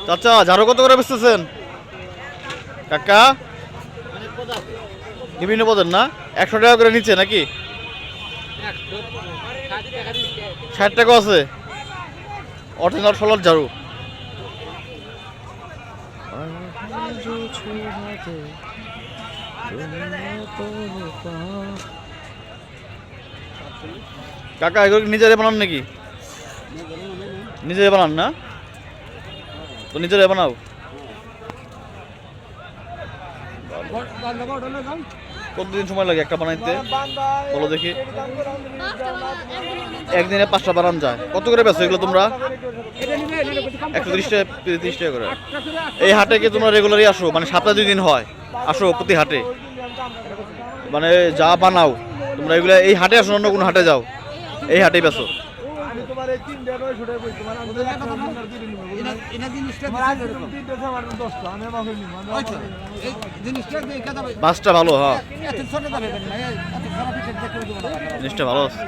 চাচা ঝাড়ু কত করে বেচতেছেন কাকা? বিভিন্ন পদের না, 100 টাকা করে নিচ্ছে নাকি? 60 টাকা আছে অরিজিনাল সোলার ঝাড়ু। কাকা এগুলো নিজেরাই বানান নাকি? নিজেরাই বানান না তো? নিজেরাই বানাও। কতদিন সময় লাগে একটা বানাইতে বলো দেখি? একদিনে 5টা বানান যায়। কত করে বেচো এগুলো তোমরা? 130 টাকা 30 টাকা করে। এই হাটে কি তোমরা রেগুলারই আসো? মানে সপ্তাহে 2 দিন হয় আসো প্রতি হাটে? মানে যা বানাও তোমরা এগুলো এই হাটে আসো, অন্য কোনো হাটে যাও? এই হাটেই বেচো? মাছটা ভালো, হ্যাঁ জিনিসটা ভালো আছে।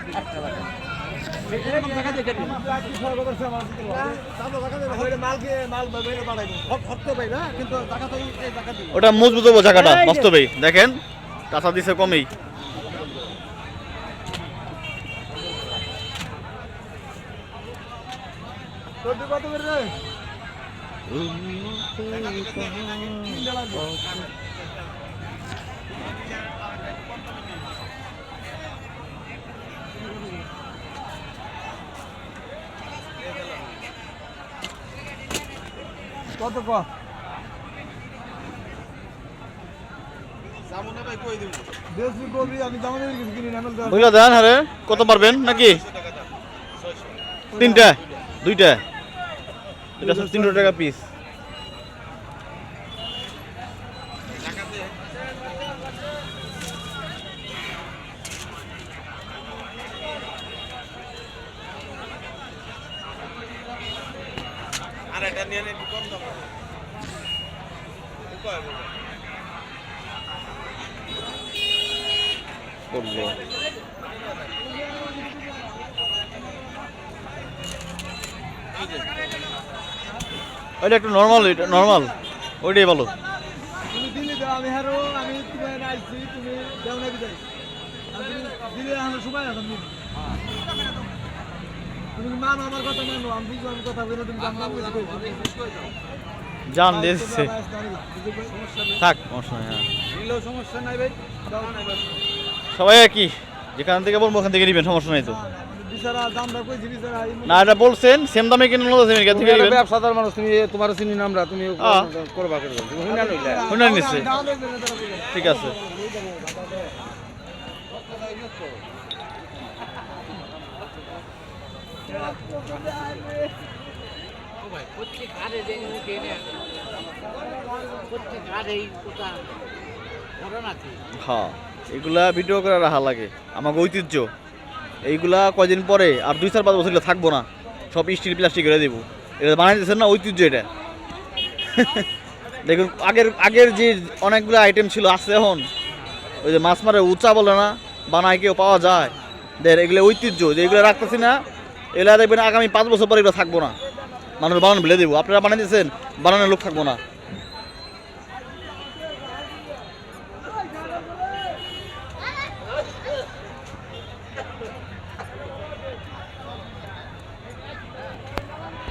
ওটা মজবুত হবো জায়গাটা বাস্তবেই। দেখেন টাকা দিছে কমেই। কত বুঝলা দেন আরে কত পারবেন নাকি? 3টা 2টা 300 টাকা পিস। ওইটা একটু নর্মাল, এটা নর্মাল ওইটাই ভালো। তুমি দিলে দাও, আমি হারো, আমি তোমার আইছি, তুমি দাও না বিদায়। আমি দিলে আমরা সবাই এখন দিই। তুমি মানো আমার কথা, মানো আমি বুঝবো, আমি কথা বলে তুমি জান না বুঝবে। জান দিয়েছে থাক সমস্যা নাই। দিলেও সমস্যা নাই ভাই, দাও না ভাই। সবাই একই, যেখান থেকে বলবো ওখান থেকে নেবেন, সমস্যা নাই তো। বিচারা দামটা কইছি, বিচারা না এটা বলছেন সেম দামে কিনে নিলো সেম এখান থেকে নেবেন। ব্যবসাদার মানুষ, তুমি তোমার চিনি নামরা, তুমি করবা করে তুমি হুনা নইলা হুনা নিছে, ঠিক আছে। হ্যাঁ এগুলা ভিডিও করে রাখা লাগে, আমাকে ঐতিহ্য। এইগুলা কয়দিন পরে আর 2-4-5 বছর থাকবো না, সব স্টিল প্লাস্টিক করে দেবো। এটা বানাই দিচ্ছেন না, ঐতিহ্য এটা। দেখুন আগের যে অনেকগুলো আইটেম ছিল আছে এখন, ওই যে মাছ মারে উঁচা বলে না, বানায় কেউ পাওয়া যায়। দেখ এগুলো ঐতিহ্য, যে এগুলো রাখতেছি না, এগুলো দেখবেন আগামী 5 বছর পরে এগুলো থাকবো না, মানুষ বানানো ভেলে দেবো। আপনারা বানিয়ে দিচ্ছেন, বানানোর লোক থাকবো না।